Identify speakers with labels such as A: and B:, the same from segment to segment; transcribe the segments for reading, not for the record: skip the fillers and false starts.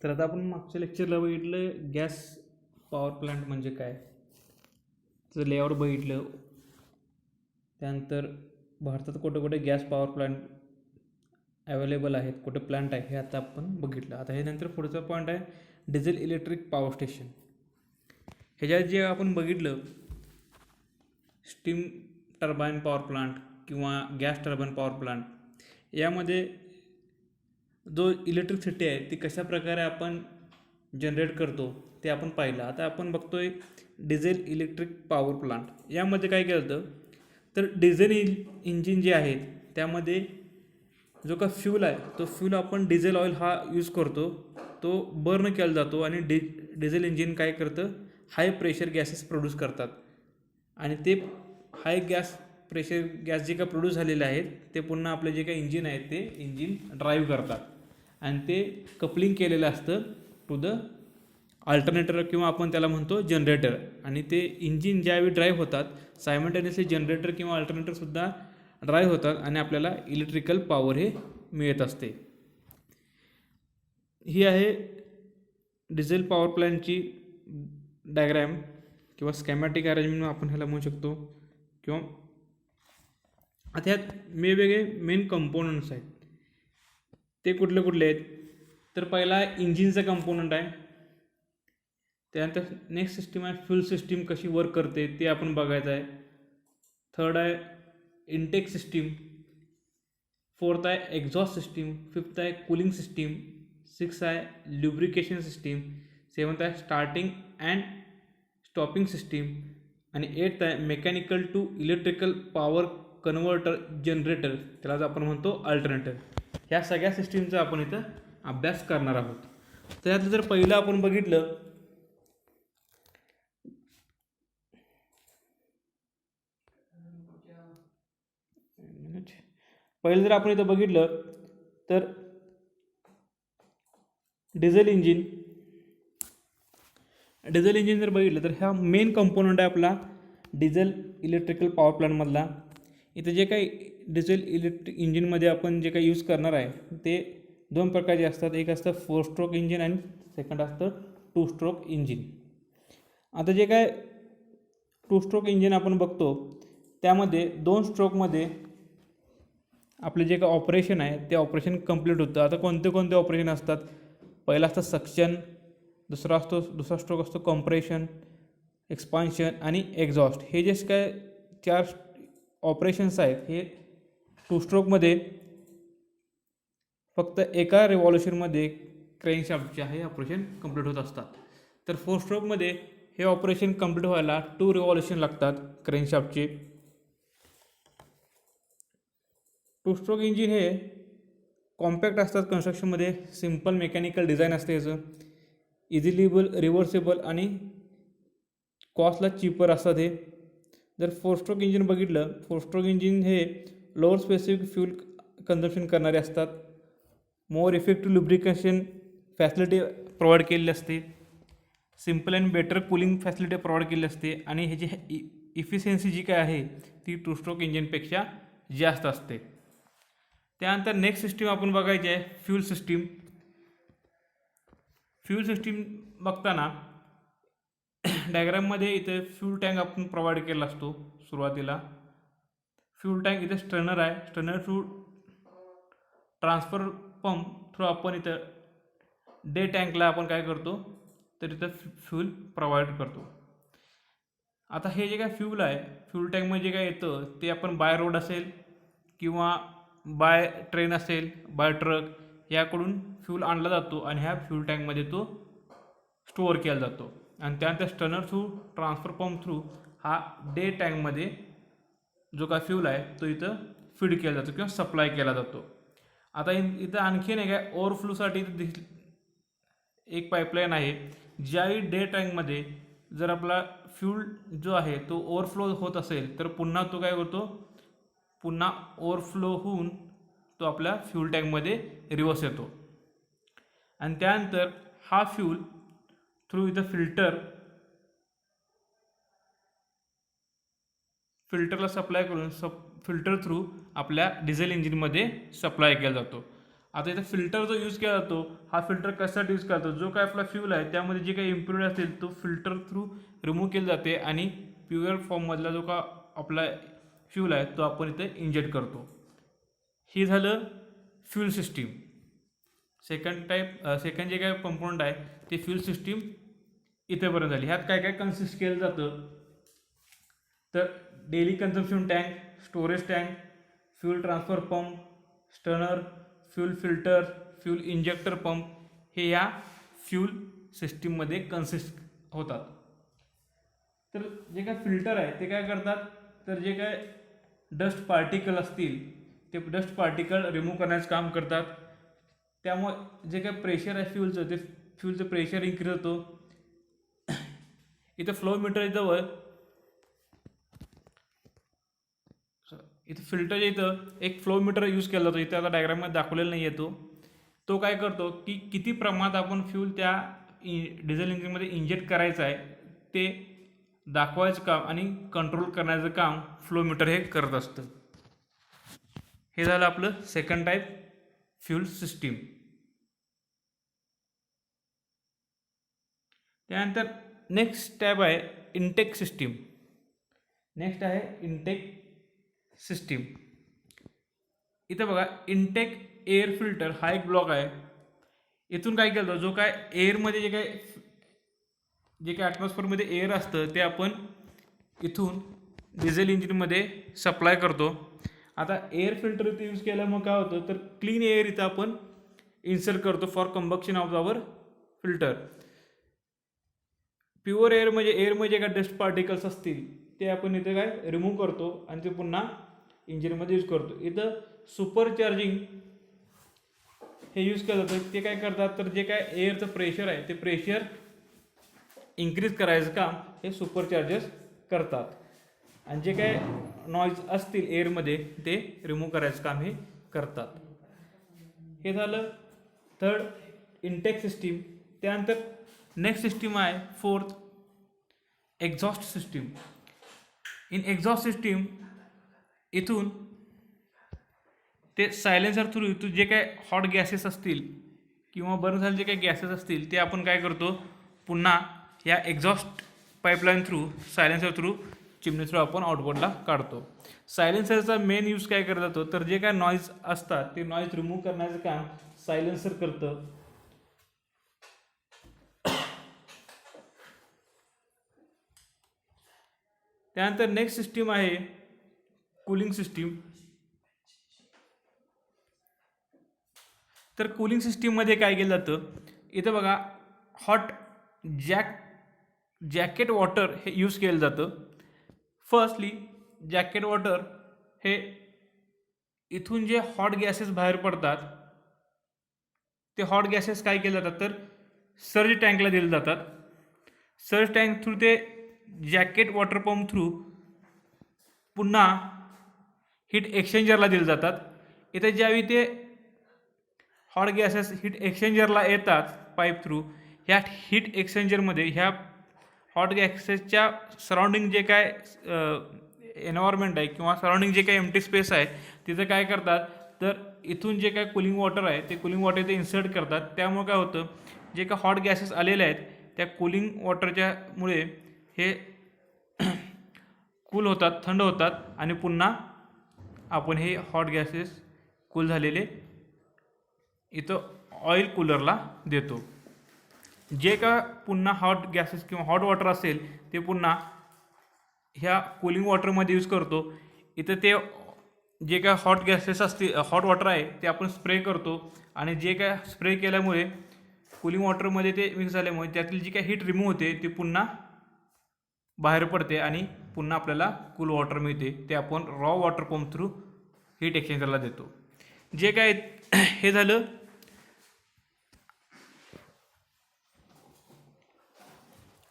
A: तर आता आपण मागच्या लेक्चरला बघितलं गॅस पॉवर प्लांट म्हणजे काय, त्याचं लेआउट बघितलं. त्यानंतर भारतात कुठे कुठे गॅस पॉवर प्लांट अवेलेबल आहेत, कुठे प्लांट आहे हे आता आपण बघितलं. आता हे नंतर पुढचा पॉईंट आहे डिझेल इलेक्ट्रिक पॉवर स्टेशन. ह्याच्यात जे आपण बघितलं स्टीम टर्बाईन पॉवर प्लांट किंवा गॅस टर्बाईन पॉवर प्लांट, यामध्ये जो इलेक्ट्रिसिटी आहे ती कशा प्रकारे आपण जनरेट करतो ते आपण पाहिलं. आता आपण बघतोय डिझेल इलेक्ट्रिक पॉवर प्लांट. यामध्ये काय केलं होतं तर डिझेल इंजिन जे आहेत त्यामध्ये जो का फ्यूल आहे तो फ्यूल आपण डिझेल ऑइल हा यूज करतो, तो बर्न केला जातो आणि डिझेल इंजिन काय करतं हाय प्रेशर गॅसेस प्रोड्यूस करतात आणि ते हाय प्रेशर गॅस जे काय प्रोड्यूस झालेले आहेत ते पुन्हा आपले जे काही इंजिन आहेत ते इंजिन ड्राईव्ह करतात आणि ते कपलिंग केलेलं असतं टू द अल्टरनेटर किंवा आपण त्याला म्हणतो जनरेटर. आणि ते इंजिन ज्यावेळी ड्राईव्ह होतात सायमल्टेनियसली जनरेटर किंवा अल्टरनेटरसुद्धा ड्राईव्ह होतात आणि आपल्याला इलेक्ट्रिकल पॉवर हे मिळत असते. ही आहे डिझेल पॉवर प्लॅनची डायग्रॅम किंवा स्कॅमॅटिक अरेंजमेंट आपण ह्याला म्हणू शकतो. किंवा आता ह्यात वेगवेगळे मेन कंपोनंट्स आहेत. ते कुठले कुठले आहेत तर पहिला इंजिनचा कंपोनंट आहे. त्यानंतर नेक्स्ट सिस्टीम आहे फ्यूल सिस्टीम कशी वर्क करते ते आपण बघायचं आहे. थर्ड आहे इनटेक सिस्टीम. फोर्थ आहे एक्झॉस्ट सिस्टीम. फिफ्थ आहे कूलिंग सिस्टीम. सिक्स आहे ल्युब्रिकेशन सिस्टीम. सेवन्थ आहे स्टार्टिंग अँड स्टॉपिंग सिस्टीम. आणि एट्थ आहे mechanical to electrical power converter generator, त्याला आपण म्हणतो अल्टरनेटर. ह्या सगळ्या सिस्टीमचा आपण इथं अभ्यास करणार आहोत. तर यातलं जर पहिलं आपण बघितलं तर डिझेल इंजिन जर बघितलं तर ह्या मेन कंपोनंट आहे आपला डिझेल इलेक्ट्रिकल पॉवर प्लांटमधला. इथं जे काही डिझेल इलेक्ट्रिक इंजिनमध्ये आपण जे काही यूज करणार आहे ते दोन प्रकारचे असतात. एक असतं 4 स्ट्रोक इंजिन आणि सेकंड असतं 2 स्ट्रोक इंजिन. आता जे काय 2 स्ट्रोक इंजिन आपण बघतो त्यामध्ये 2 स्ट्रोकमध्ये आपले जे काही ऑपरेशन आहे ते ऑपरेशन कंप्लीट होतं. आता कोणते कोणते ऑपरेशन असतात, पहिला असतं सक्शन, दुसरा स्ट्रोक असतो कॉम्प्रेशन, एक्सपान्शन आणि एक्झॉस्ट. हे जे काय 4 ऑपरेशन्स आहेत हे 2 स्ट्रोकमध्ये फक्त एका रिव्हॉल्युशनमध्ये क्रॅन्कशाफ्टचे हे ऑपरेशन कंप्लीट होत असतात. तर 4 स्ट्रोकमध्ये हे ऑपरेशन कंप्लीट व्हायला 2 रिव्हॉल्युशन लागतात क्रॅन्कशाफ्टचे. 2 स्ट्रोक इंजिन हे कॉम्पॅक्ट असतात कन्स्ट्रक्शनमध्ये, सिम्पल मेकॅनिकल डिझाईन असते याचं, इझिलीबल रिव्हर्सेबल आणि कॉस्टला चीपर असतात हे. जर 4 स्ट्रोक इंजिन बघितलं, 4 स्ट्रोक इंजिन हे लोअर स्पेसिफिक फ्यूल कन्झम्पशन करणारे असतात, मोर इफेक्टिव्ह लुब्रिकेशन फॅसिलिटी प्रोव्हाइड केलेली असते, simple and better cooling facility provide केली असते आणि ह्याची इफिशियन्सी जी काय आहे ती 2 स्ट्रोक इंजिनपेक्षा जास्त असते. त्यानंतर नेक्स्ट सिस्टीम आपण बघायची आहे फ्यूल सिस्टीम. फ्यूल सिस्टीम बघताना डायग्राममध्ये इथे फ्यूल टँक आपण प्रोव्हाइड केला असतो. सुरुवातीला फ्यूल टँक इथे स्ट्रेनर आहे, strainer through transfer pump through आपण इथं डे टँकला आपण काय करतो तर इथं फ्यूल प्रोव्हाइड करतो. आता हे जे काय फ्यूल आहे फ्यूल टँकमध्ये जे काय येतं ते आपण बाय रोड असेल किंवा बाय ट्रेन असेल, बाय ट्रक याकडून फ्यूल आणला जातो आणि ह्या फ्यूल टँकमध्ये तो स्टोअर केला जातो आणि त्यानंतर sterner through transfer pump through हा डे टँकमध्ये जो काय फ्यूल आहे तो इथं फीड केला जातो किंवा सप्लाय केला जातो. आता इथं आणखीन एक आहे ओव्हरफ्लोसाठी एक पाईपलाईन आहे. ज्यावेळी डे टँकमध्ये जर आपला फ्यूल जो आहे तो ओव्हरफ्लो होत असेल तर पुन्हा तो काय करतो, पुन्हा ओव्हरफ्लो होऊन तो आपल्या फ्यूल टँकमध्ये रिव्हर्स येतो आणि त्यानंतर हा फ्यूल थ्रू इथं फिल्टरला सप्लाय करून फिल्टर थ्रू आपल्या डिझेल इंजिनमध्ये सप्लाय केला जातो. आता इथं फिल्टर जो यूज केला जातो हा फिल्टर कशासाठी यूज करतो, जो काय आपला फ्यूल आहे त्यामध्ये जे काही इम्प्युरिटी असेल तो फिल्टर थ्रू रिमूव्ह केला जाते आणि प्युअर फॉर्ममधला जो का आपला फ्यूल आहे तो आपण इथे इंजेक्ट करतो. हे झालं फ्यूल सिस्टीम. सेकंड जे काय कंपोनंट आहे ते फ्यूल सिस्टीम इथेपर्यंत झाली. ह्यात काय काय कन्सिस्ट केलं जातं तर daily consumption tank, storage tank, fuel transfer pump, strainer, fuel filter, fuel injector pump हे या फ्यूल सिस्टीममध्ये कन्सिस्ट होतात. तर जे काय फिल्टर आहे ते काय करतात तर जे काय डस्ट पार्टिकल असतील ते डस्ट पार्टिकल रिमूव्ह करण्याचं काम करतात. त्यामुळे जे काय प्रेशर आहे फ्यूलचं ते फ्यूलचं प्रेशर इन्क्रीज होतो. इथं फ्लो मीटर जवळ इथं फिल्टरच्या इथं एक फ्लो मीटर यूज केला जातो. इथं आता डायग्राममध्ये दाखवलेला नाही आहे तो काय करतो की किती प्रमाणात आपण फ्यूल त्या डिझेल इंजिनमध्ये इंजेक्ट करायचं आहे ते दाखवायचं काम आणि कंट्रोल करण्याचं काम फ्लो मीटर हे करत असतं. हे झालं आपलं सेकंड टाईप फ्यूल सिस्टीम. त्यानंतर नेक्स्ट टाईप आहे इनटेक सिस्टीम. नेक्स्ट आहे इनटेक सिस्टीम. इथं बघा इनटेक एअर फिल्टर हा एक ब्लॉक आहे. इथून काय केलं जो काय एअरमध्ये जे काय ॲटमॉस्फिअरमध्ये एअर असतं ते आपण इथून डिझेल इंजिनमध्ये सप्लाय करतो. आता एअर फिल्टर इथे यूज केल्यामुळे काय होतं तर क्लीन एअर इथं आपण इन्सर्ट करतो for combustion of our filter. Pure एअरमध्ये काय डस्ट पार्टिकल्स असतील ते आपण इथे काय रिमूव्ह करतो आणि ते पुन्हा इंजिनमध्ये यूज करतो. इथं सुपर चार्जिंग हे यूज केलं जातं. ते काय करतात तर जे काय एअरचं प्रेशर आहे ते प्रेशर इन्क्रीज करायचं काम हे सुपर चार्जर्स करतात आणि जे काय नॉईज असतील एअरमध्ये ते रिमूव्ह करायचं काम हे करतात. हे झालं थर्ड इनटेक सिस्टीम. त्यानंतर नेक्स्ट सिस्टीम आहे fourth exhaust system. In exhaust system इथून ते सायलेन्सर थ्रू इथून जे काय हॉट गॅसेस असतील किंवा बर्न झालेले जे काही गॅसेस असतील ते आपण काय करतो पुन्हा या exhaust pipeline through silencer through चिमणी थ्रू आपण आउटपुटला काढतो. सायलेन्सरचा मेन यूज काय करत जातो तर जे काय नॉईज असतात ते नॉईज रिमूव्ह करण्याचं काम सायलेन्सर करतं. त्यानंतर नेक्स्ट सिस्टीम आहे कूलिंग सिस्टीम. तर कूलिंग सिस्टीममध्ये काय केलं जातं इथं बघा हॉट जॅकेट वॉटर हे यूज केलं जातं. फर्स्टली जॅकेट वॉटर हे इथून जे हॉट गॅसेस बाहेर पडतात ते हॉट गॅसेस काय केले जातात तर सर्ज टँकला दिले जातात. सर्ज टँक थ्रू ते जॅकेट वॉटर पंप थ्रू पुन्हा हीट एक्सचेंजरला दिले जातात. इथे ज्यावेळी ते हॉट गॅसेस हीट एक्सचेंजरला येतात पाईप थ्रू ह्या हीट एक्सचेंजरमध्ये ह्या हॉट गॅसेसच्या सराउंडिंग जे काय एन्व्हायरमेंट आहे किंवा सराउंडिंग जे काही एम्प्टी स्पेस आहे तिथं काय करतात तर इथून जे काय कूलिंग वॉटर आहे ते कूलिंग वॉटर इथे इन्सर्ट करतात. त्यामुळे काय होतं जे काय हॉट गॅसेस आलेले आहेत त्या कूलिंग वॉटरच्यामुळे हे कूल होतात, थंड होतात आणि पुन्हा आपण हे हॉट गॅसेस कूल झालेले इथं ऑइल कूलरला देतो. जे का पुन्हा हॉट गॅसेस किंवा हॉट वॉटर असेल ते पुन्हा ह्या कूलिंग वॉटरमध्ये यूज करतो. इथं ते जे काय हॉट गॅसेस असतील हॉट वॉटर आहे ते आपण स्प्रे करतो आणि जे काय स्प्रे केल्यामुळे कूलिंग वॉटरमध्ये ते मिक्स झाल्यामुळे त्यातील जी काय हीट रिमूव्ह होते ते पुन्हा बाहेर पडते आणि पुन्हा आपल्याला कूल वॉटर मिळते. ते आपण raw water pump through heat एक्सचेंजरला देतो. जे काय हे झालं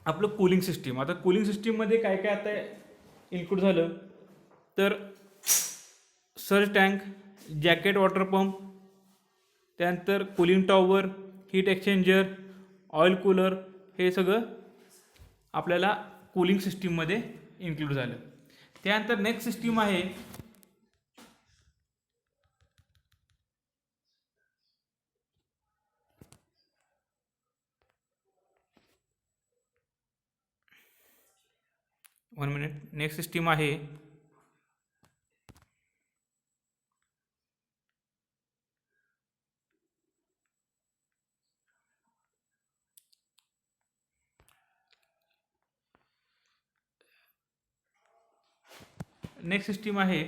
A: आपलं कूलिंग सिस्टीम. आता कूलिंग सिस्टीममध्ये काय काय आता इन्क्लूड झालं तर surge tank, jacket water pump, त्यानंतर cooling tower, heat exchanger, oil cooler हे सगळं आपल्याला कूलिंग सिस्टीममध्ये इन्क्लूड झालं. त्यानंतर नेक्स्ट सिस्टीम आहे 1 मिनिट. नेक्स्ट सिस्टीम आहे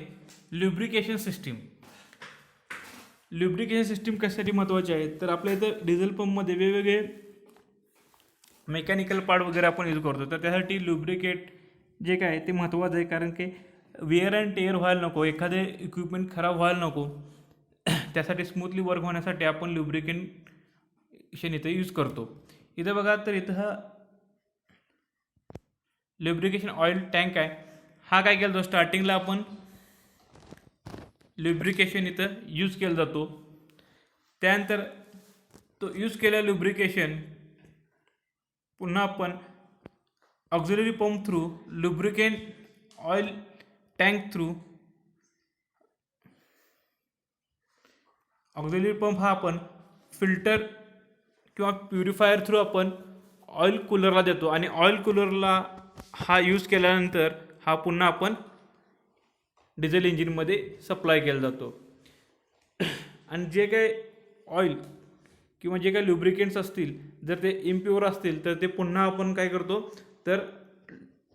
A: ल्युब्रिकेशन सिस्टीम. ल्युब्रिकेशन सिस्टीम कशासाठी महत्त्वाची आहे, तर आपल्या इथं डिझेल पंपमध्ये वेगवेगळे मेकॅनिकल पार्ट वगैरे आपण यूज करतो, तर त्यासाठी लुब्रिकेट जे काय ते महत्त्वाचं आहे. कारण की वेअर अँड टेअर व्हायला नको, एखादे इक्विपमेंट खराब व्हायला नको, त्यासाठी स्मूथली वर्क होण्यासाठी आपण लुब्रिकेशन इथं यूज करतो. इथं बघा, तर इथं हा लुब्रिकेशन ऑइल टँक आहे. हा काय केला जातो, स्टार्टिंगला आपण लुब्रिकेशन इथं यूज केला जातो. त्यानंतर तो यूज केलेला लुब्रिकेशन पुन्हा आपण auxiliary pump through lubricant oil tank through auxiliary pump हा आपण फिल्टर किंवा प्युरिफायर थ्रू आपण ऑइल कूलरला देतो आणि ऑइल कूलरला हा यूज केल्यानंतर हा पुन्हा आपण डिझेल इंजिनमध्ये सप्लाय केला जातो. आणि जे काही ऑइल किंवा जे काही लुब्रिकेंट्स असतील, जर ते इम्प्युअर असतील तर ते पुन्हा आपण काय करतो, तर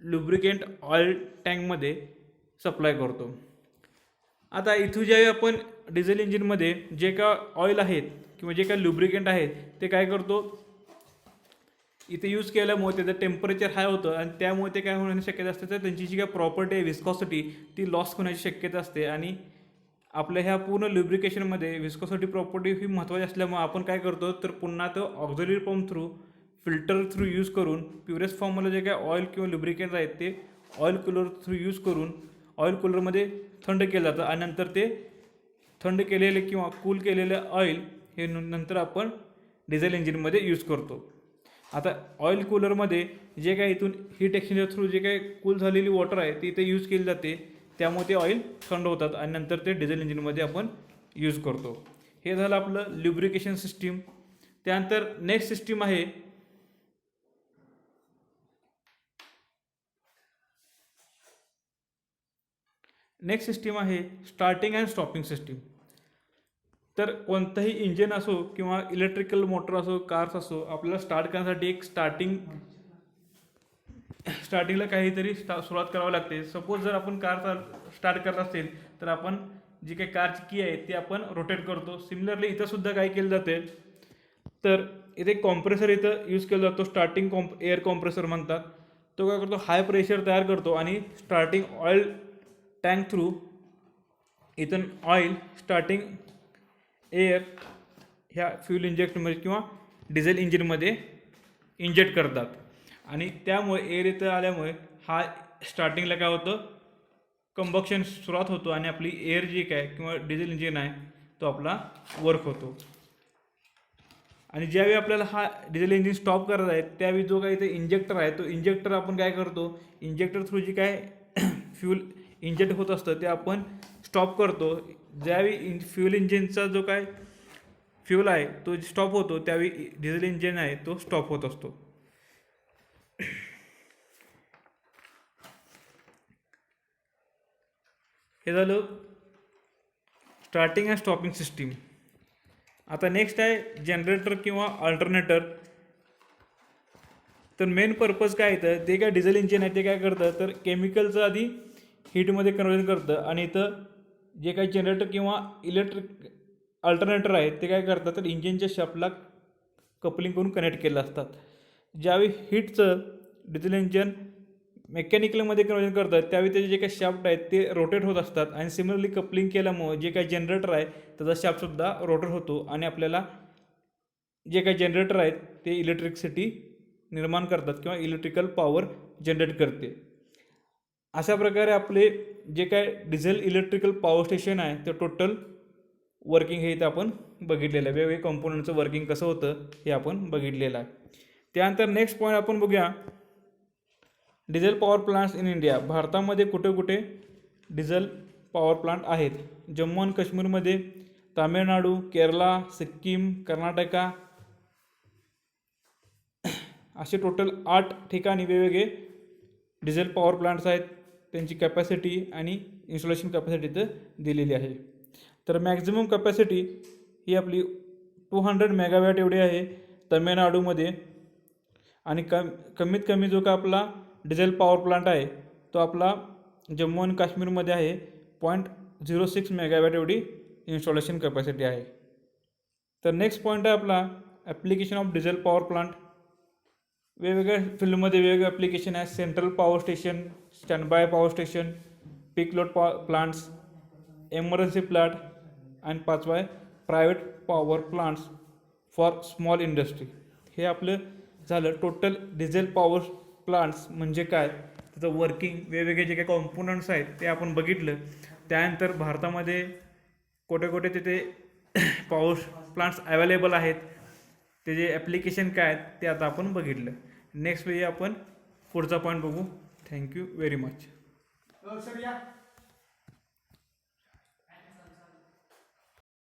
A: लुब्रिकेंट ऑइल टँकमध्ये सप्लाय करतो. आता इथं ज्यावेळी आपण डिझेल इंजिनमध्ये जे का ऑइल आहेत किंवा जे काही लुब्रिकेंट आहेत ते काय करतो, इथे यूज केल्यामुळे त्याचं टेम्परेचर हाय होतं आणि त्यामुळे ते काय होण्याची शक्यता असते, तर त्यांची जी काय प्रॉपर्टी आहे विस्कॉसिटी ती लॉस होण्याची शक्यता असते. आणि आपल्या ह्या पूर्ण लुब्रिकेशनमध्ये विस्कॉसिटी प्रॉपर्टी ही महत्त्वाची असल्यामुळे आपण काय करतो, तर पुन्हा तो auxiliary pump through filter through use करून प्युरेस्ट फॉर्मला जे काय ऑइल किंवा लुब्रिकेंट आहेत ते ऑइल कूलर थ्रू यूज करून ऑइल कूलरमध्ये थंड केलं जातं आणि नंतर ते थंड केलेले किंवा कूल केलेले ऑइल हे नंतर आपण डिझेल इंजिनमध्ये यूज करतो. आता ऑइल कूलरमध्ये जे काय इथून हीट एक्सचेंजर थ्रू जे काही कूल झालेली वॉटर आहे ती इथे यूज केली जाते, त्यामुळे ते ऑइल थंड होतात आणि नंतर ते डिझेल इंजिनमध्ये आपण यूज करतो. हे झालं आपलं ल्युब्रिकेशन सिस्टीम. त्यानंतर नेक्स्ट सिस्टीम आहे स्टार्टिंग अँड स्टॉपिंग सिस्टीम. तर कोणतंही इंजिन असो किंवा इलेक्ट्रिकल मोटर असो, कार्स असो, आपल्याला स्टार्ट करण्यासाठी एक स्टार्टिंगला काहीतरी सुरुवात करावी लागते. सपोज जर आपण कार स्टार्ट करत असेल तर आपण जी काही कारची की आहे ती आपण रोटेट करतो. सिमिलरली इथं सुद्धा काय केलं जाते, तर इथे कॉम्प्रेसर इथं यूज केला जातो, स्टार्टिंग एअर कॉम्प्रेसर म्हणतात. तो काय करतो, हाय प्रेशर तयार करतो आणि स्टार्टिंग ऑइल टँक थ्रू इथून ऑइल स्टार्टिंग एअर ह्या फ्यूल इंजेक्टमध्ये किंवा डिझेल इंजिनमध्ये इंजेक्ट करतात आणि त्यामुळे एअर इथं आल्यामुळे हा स्टार्टिंगला काय होतं, कंबक्शन सुरुवात होतो आणि आपली एअर जी काय किंवा डिझेल इंजिन आहे तो आपला वर्क होतो. आणि ज्यावेळी आपल्याला हा डिझेल इंजिन स्टॉप करायचा आहे त्यावेळी जो काही इथे इंजेक्टर आहे तो इंजेक्टर आपण काय करतो, इंजेक्टर थ्रू जी काय फ्यूल इंजेक्ट होत असतं ते आपण स्टॉप करतो. ज्यावेळी फ्यूल इंजिनचा जो काय फ्यूल आहे तो स्टॉप होतो त्यावेळी डिझेल इंजिन आहे तो स्टॉप होत असतो. हे झालं स्टार्टिंग अँड स्टॉपिंग सिस्टीम. आता नेक्स्ट आहे जनरेटर किंवा अल्टरनेटर. तर मेन पर्पज काय येतं, ते काय डिझेल इंजिन आहे ते काय करतं, तर केमिकलचं आधी हीटमध्ये कन्वर्जन करतं आणि इथं जे काही जनरेटर किंवा इलेक्ट्रिक अल्टरनेटर आहेत ते काय करतात, तर इंजिनच्या शाफ्टला कपलिंग करून कनेक्ट केलं असतात. ज्यावेळी हीटचं डिझेल इंजिन मेकॅनिकलमध्ये कन्वर्जन करतात त्यावेळी त्याचे जे काही शाफ्ट आहेत ते रोटेट होत असतात आणि सिमिलरली कपलिंग केल्यामुळे जे काही जनरेटर आहे त्याचा शाफ्टसुद्धा रोटेट होतो आणि आपल्याला जे काही जनरेटर आहेत ते इलेक्ट्रिसिटी निर्माण करतात किंवा इलेक्ट्रिकल पॉवर जनरेट करते. अशा प्रकारे आपले जे काय डिझेल इलेक्ट्रिकल पॉवर स्टेशन आहे ते टोटल वर्किंग हे इथं आपण बघितलेलं आहे. वेगवेगळे कंपोनंटचं वर्किंग कसं होतं हे आपण बघितलेलं आहे. त्यानंतर नेक्स्ट पॉईंट आपण बघूया, diesel power plants in India. भारतामध्ये कुठे कुठे डिझेल पॉवर प्लांट आहेत. जम्मू आणि काश्मीरमध्ये, तामिळनाडू, केरला, सिक्कीम, कर्नाटका असे टोटल 8 ठिकाणी वेगवेगळे डिझेल पॉवर प्लांट्स आहेत त्यांची कॅपॅसिटी आणि इन्स्टॉलेशन कॅपॅसिटी इथं दिलेली आहे. तर मॅक्झिमम कॅपॅसिटी ही आपली 200 मेगावॅट एवढी आहे तमिळनाडूमध्ये. आणि कमीत कमी जो का आपला डिझेल पॉवर प्लांट आहे तो आपला जम्मू आणि काश्मीरमध्ये आहे. 0.06 मेगावॅट एवढी इन्स्टॉलेशन कॅपॅसिटी आहे. तर नेक्स्ट पॉईंट आहे आपला application of diesel power plant. वेगवेगळ्या फील्डमध्ये वेगवेगळे ॲप्लिकेशन आहे. Central power station, standby power station, peak load plants, emergency plant आणि 5वा आहे private power plants for small industry. हे आपलं झालं टोटल डिझेल पॉवर प्लांट्स म्हणजे काय, त्याचं वर्किंग, वेगवेगळे जे काही कॉम्पोनंट्स आहेत ते आपण बघितलं. त्यानंतर भारतामध्ये कुठे कुठे तिथे पॉवर प्लांट्स अवेलेबल आहेत, त्याचे ॲप्लिकेशन काय आहेत ते आता आपण बघितलं. नेक्स्ट वेळी आपण पुढचा पॉईंट बघू. Thank you very much.